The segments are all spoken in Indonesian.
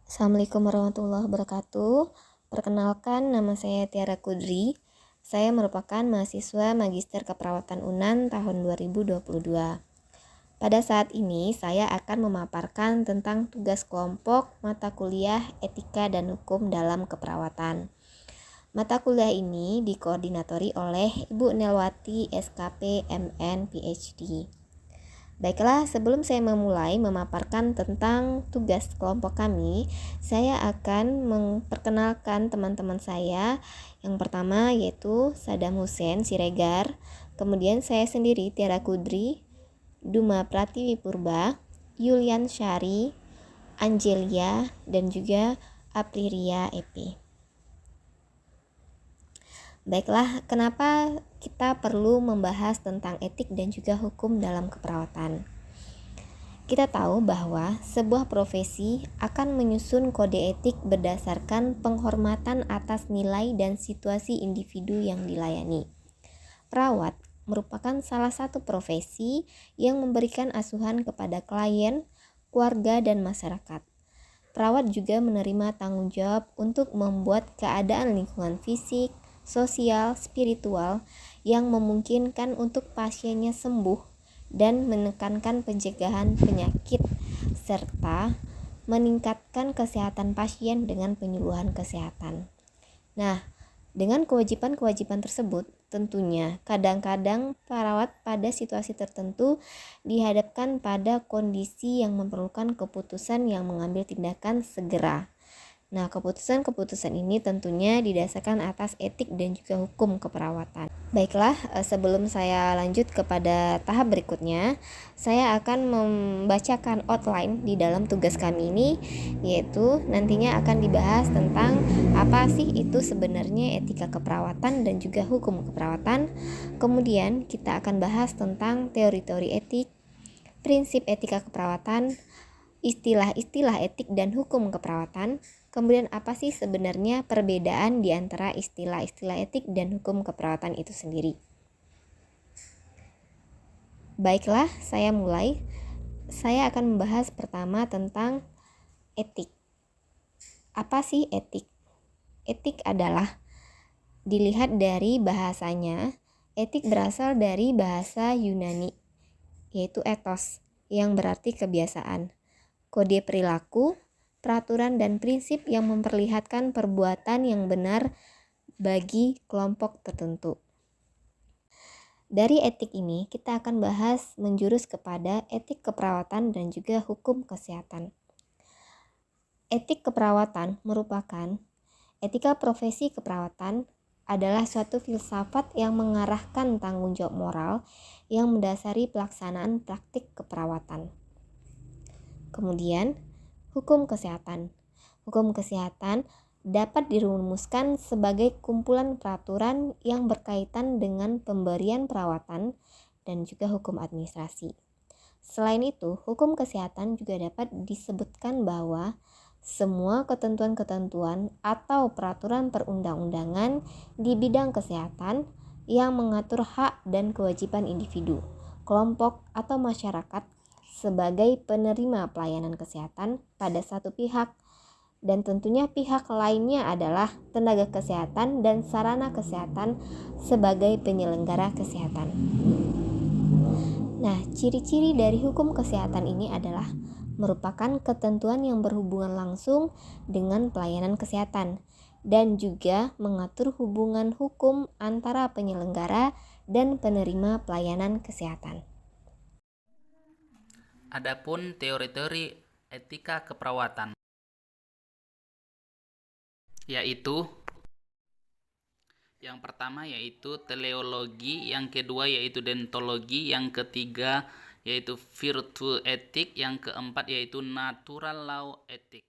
Assalamualaikum warahmatullahi wabarakatuh. Perkenalkan, nama saya Tiara Kudri. Saya merupakan mahasiswa Magister Keperawatan UNAN tahun 2022. Pada saat ini, saya akan memaparkan tentang tugas kelompok mata kuliah Etika dan Hukum dalam Keperawatan. Mata kuliah ini dikoordinatori oleh Ibu Nelwati SKP MN PhD. Baiklah, sebelum saya memulai memaparkan tentang tugas kelompok kami, saya akan memperkenalkan teman-teman saya. Yang pertama yaitu Saddam Hussein Siregar, kemudian saya sendiri Tiara Kudri, Duma Pratiwi Purba, Yulian Syari, Angelia, dan juga Aprilia Epi. Baiklah, kenapa kita perlu membahas tentang etik dan juga hukum dalam keperawatan? Kita tahu bahwa sebuah profesi akan menyusun kode etik berdasarkan penghormatan atas nilai dan situasi individu yang dilayani. Perawat merupakan salah satu profesi yang memberikan asuhan kepada klien, keluarga, dan masyarakat. Perawat juga menerima tanggung jawab untuk membuat keadaan lingkungan fisik, sosial, spiritual yang memungkinkan untuk pasiennya sembuh dan menekankan pencegahan penyakit serta meningkatkan kesehatan pasien dengan penyuluhan kesehatan. Nah, dengan kewajiban-kewajiban tersebut, tentunya kadang-kadang perawat pada situasi tertentu dihadapkan pada kondisi yang memerlukan keputusan yang mengambil tindakan segera. Nah, keputusan-keputusan ini tentunya didasarkan atas etik dan juga hukum keperawatan. Baiklah, sebelum saya lanjut kepada tahap berikutnya, saya akan membacakan outline di dalam tugas kami ini, yaitu nantinya akan dibahas tentang apa sih itu sebenarnya etika keperawatan dan juga hukum keperawatan. Kemudian kita akan bahas tentang teori-teori etik, prinsip etika keperawatan, istilah-istilah etik dan hukum keperawatan. Kemudian apa sih sebenarnya perbedaan di antara istilah-istilah etik dan hukum keperawatan itu sendiri? Baiklah, saya mulai. Saya akan membahas pertama tentang etik. Apa sih etik? Etik adalah dilihat dari bahasanya, etik berasal dari bahasa Yunani, yaitu ethos, yang berarti kebiasaan, kode perilaku, peraturan dan prinsip yang memperlihatkan perbuatan yang benar bagi kelompok tertentu. Dari etik ini, kita akan bahas menjurus kepada etik keperawatan dan juga hukum kesehatan. Etik keperawatan merupakan etika profesi keperawatan adalah suatu filsafat yang mengarahkan tanggung jawab moral yang mendasari pelaksanaan praktik keperawatan. Kemudian, hukum kesehatan. Hukum kesehatan dapat dirumuskan sebagai kumpulan peraturan yang berkaitan dengan pemberian perawatan dan juga hukum administrasi. Selain itu, hukum kesehatan juga dapat disebutkan bahwa semua ketentuan-ketentuan atau peraturan perundang-undangan di bidang kesehatan yang mengatur hak dan kewajiban individu, kelompok, atau masyarakat sebagai penerima pelayanan kesehatan pada satu pihak, dan tentunya pihak lainnya adalah tenaga kesehatan dan sarana kesehatan sebagai penyelenggara kesehatan. Nah, ciri-ciri dari hukum kesehatan ini adalah merupakan ketentuan yang berhubungan langsung dengan pelayanan kesehatan dan juga mengatur hubungan hukum antara penyelenggara dan penerima pelayanan kesehatan. Adapun teori-teori etika keperawatan yaitu yang pertama yaitu teleologi, yang kedua yaitu deontologi, yang ketiga yaitu virtue etik, yang keempat yaitu natural law etik.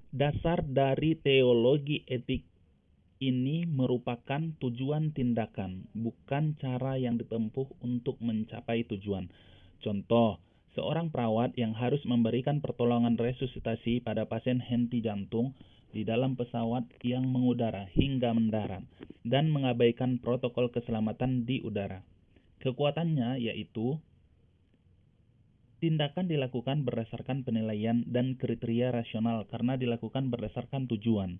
Dasar dari teologi etik ini merupakan tujuan tindakan, bukan cara yang ditempuh untuk mencapai tujuan. Contoh, seorang perawat yang harus memberikan pertolongan resusitasi pada pasien henti jantung di dalam pesawat yang mengudara hingga mendarat dan mengabaikan protokol keselamatan di udara. Kekuatannya yaitu Tindakan dilakukan berdasarkan penilaian dan kriteria rasional karena dilakukan berdasarkan tujuan.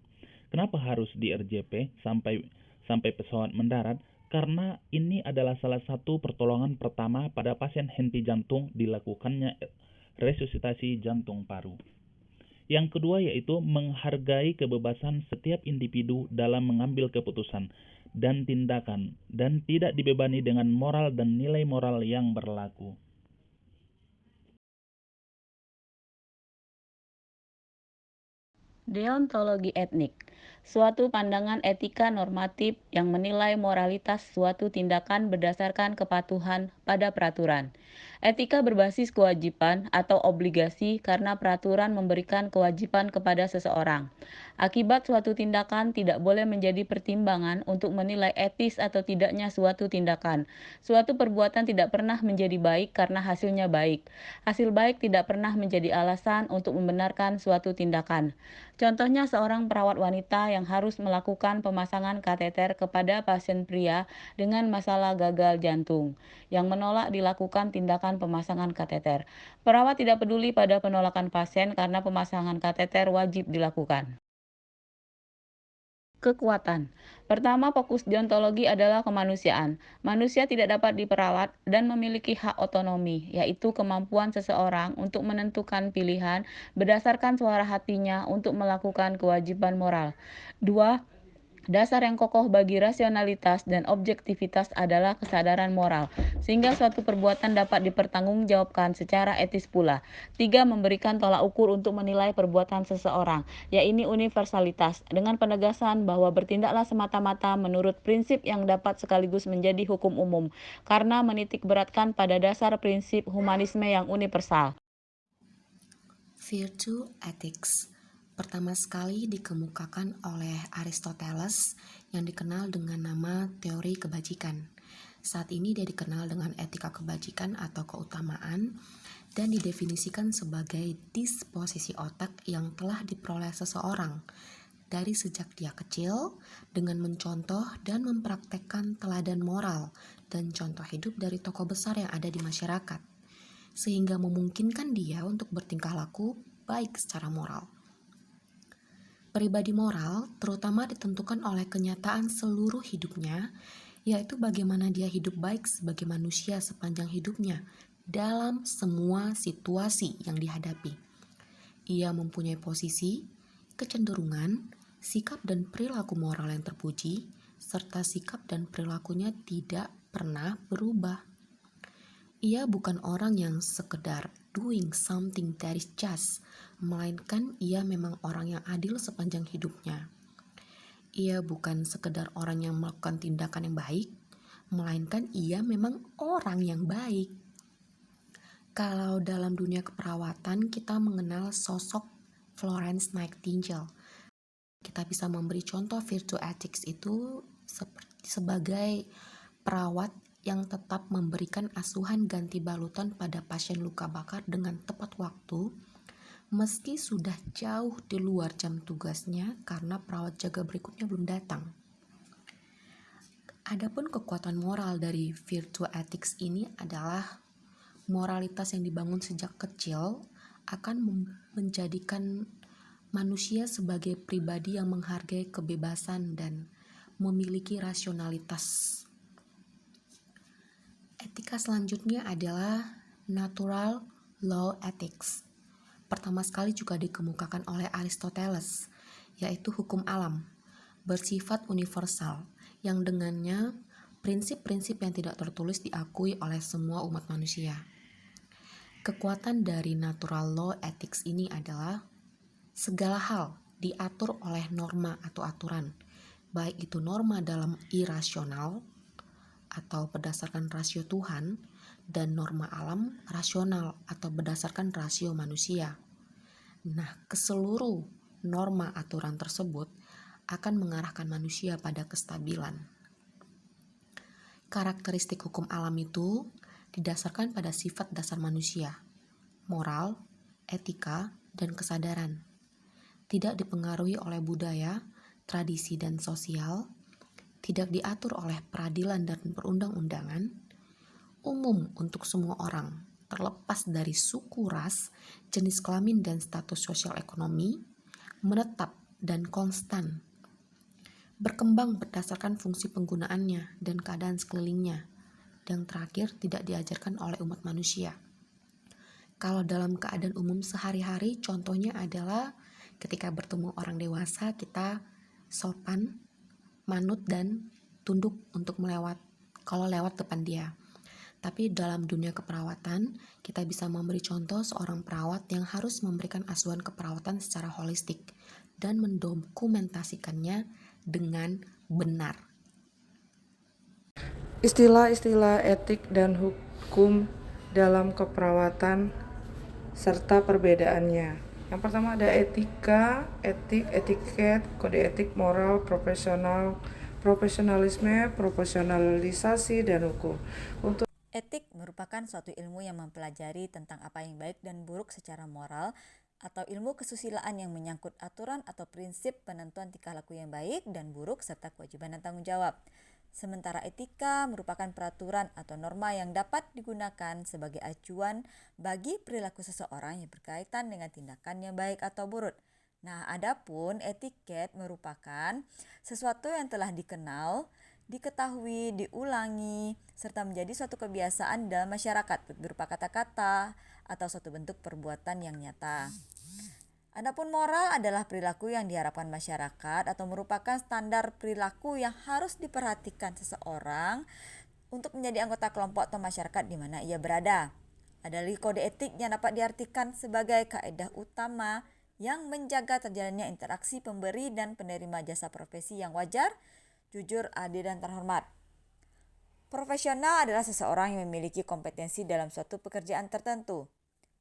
Kenapa harus di RJP sampai pesawat mendarat? Karena ini adalah salah satu pertolongan pertama pada pasien henti jantung dilakukannya resusitasi jantung paru. Yang kedua yaitu menghargai kebebasan setiap individu dalam mengambil keputusan dan tindakan dan tidak dibebani dengan moral dan nilai moral yang berlaku. Deontologi etnik, suatu pandangan etika normatif yang menilai moralitas suatu tindakan berdasarkan kepatuhan pada peraturan. Etika berbasis kewajiban atau obligasi karena peraturan memberikan kewajiban kepada seseorang. Akibat suatu tindakan tidak boleh menjadi pertimbangan untuk menilai etis atau tidaknya suatu tindakan. Suatu perbuatan tidak pernah menjadi baik karena hasilnya baik. Hasil baik tidak pernah menjadi alasan untuk membenarkan suatu tindakan. Contohnya seorang perawat wanita yang harus melakukan pemasangan kateter kepada pasien pria dengan masalah gagal jantung, yang menolak dilakukan tindakan pemasangan kateter. Perawat tidak peduli pada penolakan pasien karena pemasangan kateter wajib dilakukan. Kekuatan. Pertama, fokus deontologi adalah kemanusiaan. Manusia tidak dapat diperalat dan memiliki hak otonomi, yaitu kemampuan seseorang untuk menentukan pilihan berdasarkan suara hatinya untuk melakukan kewajiban moral. Dua, dasar yang kokoh bagi rasionalitas dan objektivitas adalah kesadaran moral, sehingga suatu perbuatan dapat dipertanggungjawabkan secara etis pula. Tiga, memberikan tolak ukur untuk menilai perbuatan seseorang, yaitu universalitas, dengan penegasan bahwa bertindaklah semata-mata menurut prinsip yang dapat sekaligus menjadi hukum umum, karena menitik beratkan pada dasar prinsip humanisme yang universal. Virtue Ethics pertama sekali dikemukakan oleh Aristoteles yang dikenal dengan nama teori kebajikan. Saat ini dia dikenal dengan etika kebajikan atau keutamaan dan didefinisikan sebagai disposisi otak yang telah diperoleh seseorang dari sejak dia kecil dengan mencontoh dan mempraktekkan teladan moral dan contoh hidup dari tokoh besar yang ada di masyarakat, sehingga memungkinkan dia untuk bertingkah laku baik secara moral. Pribadi moral terutama ditentukan oleh kenyataan seluruh hidupnya, yaitu bagaimana dia hidup baik sebagai manusia sepanjang hidupnya dalam semua situasi yang dihadapi. Ia mempunyai posisi, kecenderungan, sikap dan perilaku moral yang terpuji, serta sikap dan perilakunya tidak pernah berubah. Ia bukan orang yang sekedar doing something that is just, melainkan ia memang orang yang adil sepanjang hidupnya. Ia bukan sekedar orang yang melakukan tindakan yang baik, melainkan ia memang orang yang baik. Kalau dalam dunia keperawatan kita mengenal sosok Florence Nightingale, kita bisa memberi contoh virtue ethics itu sebagai perawat yang tetap memberikan asuhan ganti balutan pada pasien luka bakar dengan tepat waktu, meski sudah jauh di luar jam tugasnya karena perawat jaga berikutnya belum datang. Adapun kekuatan moral dari virtue ethics ini adalah moralitas yang dibangun sejak kecil akan menjadikan manusia sebagai pribadi yang menghargai kebebasan dan memiliki rasionalitas. Etika selanjutnya adalah natural law ethics. Pertama sekali juga dikemukakan oleh Aristoteles, yaitu hukum alam, bersifat universal, yang dengannya prinsip-prinsip yang tidak tertulis diakui oleh semua umat manusia. Kekuatan dari natural law ethics ini adalah segala hal diatur oleh norma atau aturan, baik itu norma dalam irasional atau berdasarkan rasio Tuhan, dan norma alam rasional atau berdasarkan rasio manusia. Nah, keseluruh norma aturan tersebut akan mengarahkan manusia pada kestabilan. Karakteristik hukum alam itu didasarkan pada sifat dasar manusia, moral, etika, dan kesadaran. Tidak dipengaruhi oleh budaya, tradisi, dan sosial, tidak diatur oleh peradilan dan perundang-undangan, umum untuk semua orang, terlepas dari suku, ras, jenis kelamin, dan status sosial ekonomi, menetap dan konstan, berkembang berdasarkan fungsi penggunaannya dan keadaan sekelilingnya, dan terakhir tidak diajarkan oleh umat manusia. Kalau dalam keadaan umum sehari-hari, contohnya adalah ketika bertemu orang dewasa, kita sopan, manut, dan tunduk untuk kalau lewat depan dia. Tapi dalam dunia keperawatan, kita bisa memberi contoh seorang perawat yang harus memberikan asuhan keperawatan secara holistik dan mendokumentasikannya dengan benar. Istilah-istilah etik dan hukum dalam keperawatan serta perbedaannya. Yang pertama ada etika, etik, etiket, kode etik, moral, profesionalisme, profesionalisasi, dan hukum. Untuk Etik merupakan suatu ilmu yang mempelajari tentang apa yang baik dan buruk secara moral, atau ilmu kesusilaan yang menyangkut aturan atau prinsip penentuan tingkah laku yang baik dan buruk serta kewajiban dan tanggung jawab. Sementara etika merupakan peraturan atau norma yang dapat digunakan sebagai acuan bagi perilaku seseorang yang berkaitan dengan tindakan yang baik atau buruk. Nah, adapun etiket merupakan sesuatu yang telah dikenal, diketahui, diulangi, serta menjadi suatu kebiasaan dalam masyarakat berupa kata-kata atau suatu bentuk perbuatan yang nyata. Adapun moral adalah perilaku yang diharapkan masyarakat atau merupakan standar perilaku yang harus diperhatikan seseorang untuk menjadi anggota kelompok atau masyarakat di mana ia berada. Ada lagi kode etik yang dapat diartikan sebagai kaedah utama yang menjaga terjalannya interaksi pemberi dan penerima jasa profesi yang wajar, jujur, adil, dan terhormat. Profesional adalah seseorang yang memiliki kompetensi dalam suatu pekerjaan tertentu.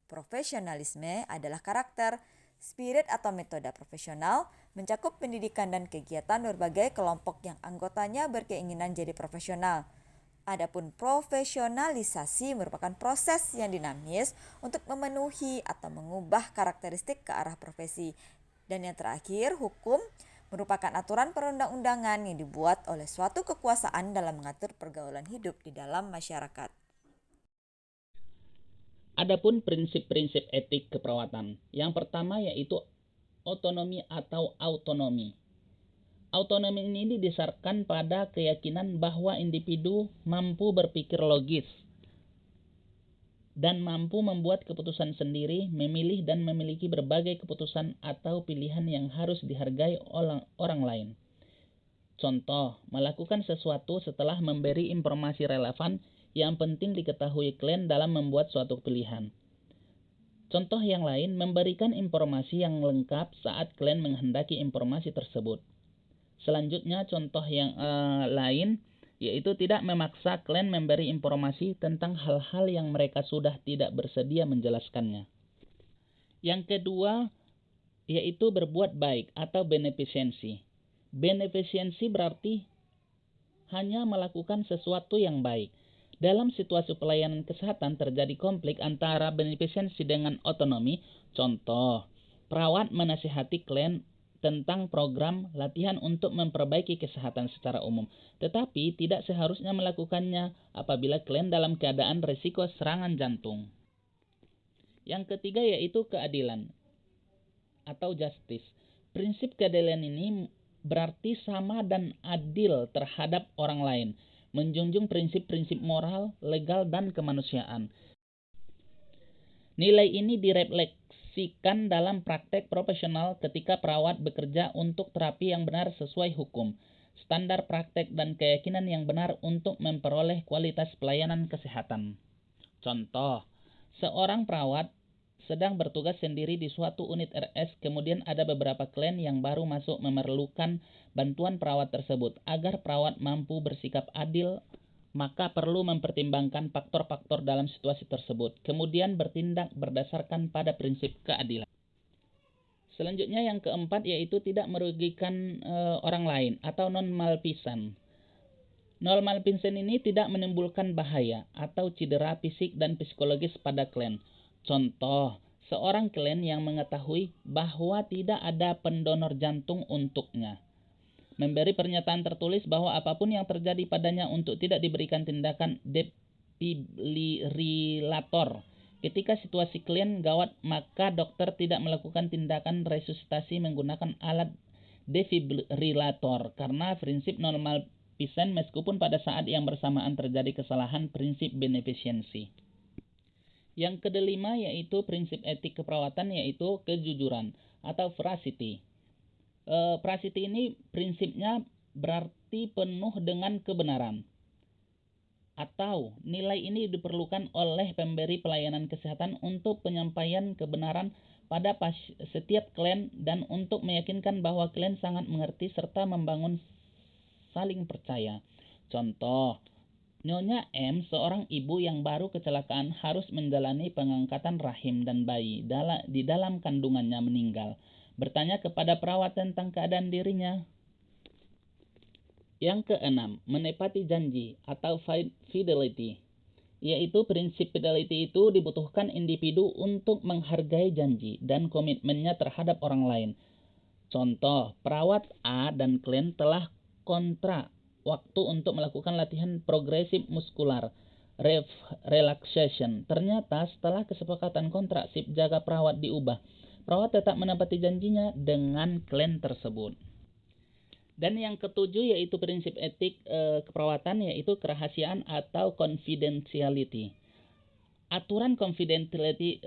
Profesionalisme adalah karakter, spirit atau metode profesional, mencakup pendidikan dan kegiatan berbagai kelompok yang anggotanya berkeinginan jadi profesional. Adapun profesionalisasi merupakan proses yang dinamis untuk memenuhi atau mengubah karakteristik ke arah profesi. Dan yang terakhir, hukum merupakan aturan perundang-undangan yang dibuat oleh suatu kekuasaan dalam mengatur pergaulan hidup di dalam masyarakat. Adapun prinsip-prinsip etik keperawatan. Yang pertama yaitu otonomi atau autonomi. Autonomi ini didasarkan pada keyakinan bahwa individu mampu berpikir logis dan mampu membuat keputusan sendiri, memilih dan memiliki berbagai keputusan atau pilihan yang harus dihargai orang lain. Contoh, melakukan sesuatu setelah memberi informasi relevan yang penting diketahui klien dalam membuat suatu pilihan. Contoh yang lain, memberikan informasi yang lengkap saat klien menghendaki informasi tersebut. Selanjutnya, contoh yang lain yaitu tidak memaksa klien memberi informasi tentang hal-hal yang mereka sudah tidak bersedia menjelaskannya. Yang kedua yaitu berbuat baik atau benefisensi. Benefisensi berarti hanya melakukan sesuatu yang baik. Dalam situasi pelayanan kesehatan terjadi konflik antara benefisensi dengan otonomi. Contoh, perawat menasihati klien tentang program latihan untuk memperbaiki kesehatan secara umum, tetapi tidak seharusnya melakukannya apabila klien dalam keadaan risiko serangan jantung. Yang ketiga yaitu keadilan atau justice. Prinsip keadilan ini berarti sama dan adil terhadap orang lain, menjunjung prinsip-prinsip moral, legal, dan kemanusiaan. Nilai ini direfleksikan dalam praktek profesional ketika perawat bekerja untuk terapi yang benar sesuai hukum, standar praktek dan keyakinan yang benar untuk memperoleh kualitas pelayanan kesehatan. Contoh, seorang perawat sedang bertugas sendiri di suatu unit RS, kemudian ada beberapa klien yang baru masuk memerlukan bantuan perawat tersebut. Agar perawat mampu bersikap adil, maka perlu mempertimbangkan faktor-faktor dalam situasi tersebut, kemudian bertindak berdasarkan pada prinsip keadilan. Selanjutnya yang keempat yaitu tidak merugikan orang lain atau non-malfeasance. Non-malfeasance ini tidak menimbulkan bahaya atau cedera fisik dan psikologis pada klien. Contoh, seorang klien yang mengetahui bahwa tidak ada pendonor jantung untuknya memberi pernyataan tertulis bahwa apapun yang terjadi padanya untuk tidak diberikan tindakan defibrilator Ketika situasi klien gawat, maka dokter tidak melakukan tindakan resusitasi menggunakan alat defibrilator karena prinsip normal pasien meskipun pada saat yang bersamaan terjadi kesalahan prinsip beneficence. Yang kelima yaitu prinsip etik keperawatan yaitu kejujuran atau veracity. Veracity ini prinsipnya berarti penuh dengan kebenaran. Atau nilai ini diperlukan oleh pemberi pelayanan kesehatan untuk penyampaian kebenaran pada setiap klien dan untuk meyakinkan bahwa klien sangat mengerti serta membangun saling percaya. Contoh, Nyonya M, seorang ibu yang baru kecelakaan harus menjalani pengangkatan rahim dan bayi di dalam kandungannya meninggal. Bertanya kepada perawat tentang keadaan dirinya. Yang keenam, menepati janji atau fidelity, yaitu prinsip fidelity itu dibutuhkan individu untuk menghargai janji dan komitmennya terhadap orang lain. Contoh, perawat A dan klien telah kontrak waktu untuk melakukan latihan progresif muskular relaxation. Ternyata setelah kesepakatan kontrak sip jaga perawat diubah, perawat tetap menepati janjinya dengan klien tersebut. Dan yang ketujuh yaitu prinsip etik keperawatan yaitu kerahasiaan atau confidentiality. Aturan confidentiality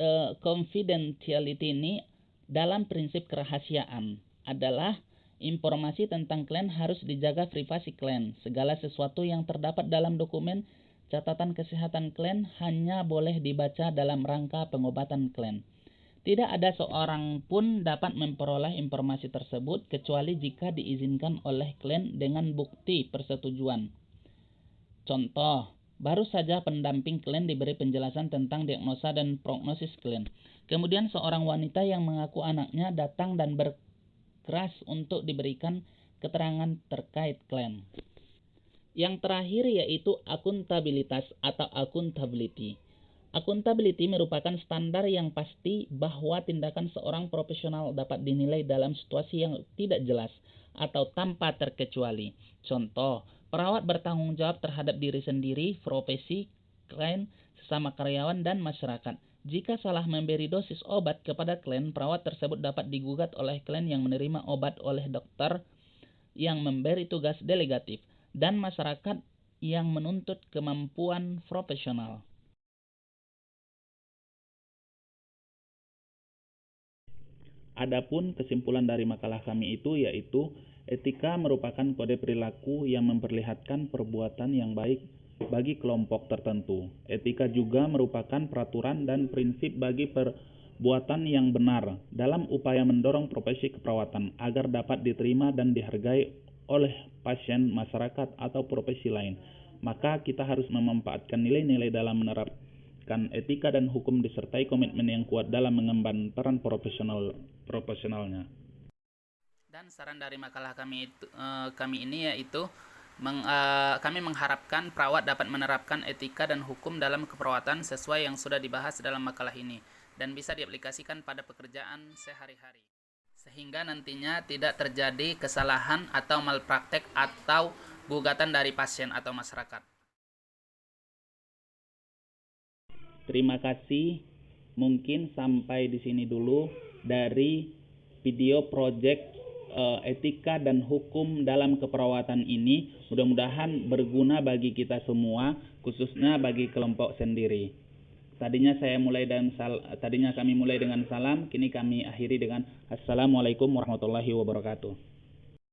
ini dalam prinsip kerahasiaan adalah informasi tentang klien harus dijaga privasi klien. Segala sesuatu yang terdapat dalam dokumen catatan kesehatan klien hanya boleh dibaca dalam rangka pengobatan klien. Tidak ada seorang pun dapat memperoleh informasi tersebut kecuali jika diizinkan oleh klien dengan bukti persetujuan. Contoh, baru saja pendamping klien diberi penjelasan tentang diagnosa dan prognosis klien. Kemudian seorang wanita yang mengaku anaknya datang dan berkeras untuk diberikan keterangan terkait klien. Yang terakhir yaitu akuntabilitas atau accountability. Accountability merupakan standar yang pasti bahwa tindakan seorang profesional dapat dinilai dalam situasi yang tidak jelas atau tanpa terkecuali. Contoh, perawat bertanggung jawab terhadap diri sendiri, profesi, klien, sesama karyawan, dan masyarakat. Jika salah memberi dosis obat kepada klien, perawat tersebut dapat digugat oleh klien yang menerima obat oleh dokter yang memberi tugas delegatif, dan masyarakat yang menuntut kemampuan profesional. Adapun kesimpulan dari makalah kami itu yaitu etika merupakan kode perilaku yang memperlihatkan perbuatan yang baik bagi kelompok tertentu. Etika juga merupakan peraturan dan prinsip bagi perbuatan yang benar dalam upaya mendorong profesi keperawatan agar dapat diterima dan dihargai oleh pasien, masyarakat, atau profesi lain. Maka kita harus memanfaatkan nilai-nilai dalam menerapkan etika dan hukum disertai komitmen yang kuat dalam mengemban peran profesionalnya. Dan saran dari makalah kami ini yaitu kami mengharapkan perawat dapat menerapkan etika dan hukum dalam keperawatan sesuai yang sudah dibahas dalam makalah ini dan bisa diaplikasikan pada pekerjaan sehari-hari sehingga nantinya tidak terjadi kesalahan atau malpraktek atau gugatan dari pasien atau masyarakat. Terima kasih. Mungkin sampai di sini dulu dari video project etika dan hukum dalam keperawatan ini. Mudah-mudahan berguna bagi kita semua, khususnya bagi kelompok sendiri. Tadinya kami mulai dengan salam, kini kami akhiri dengan Assalamualaikum warahmatullahi wabarakatuh.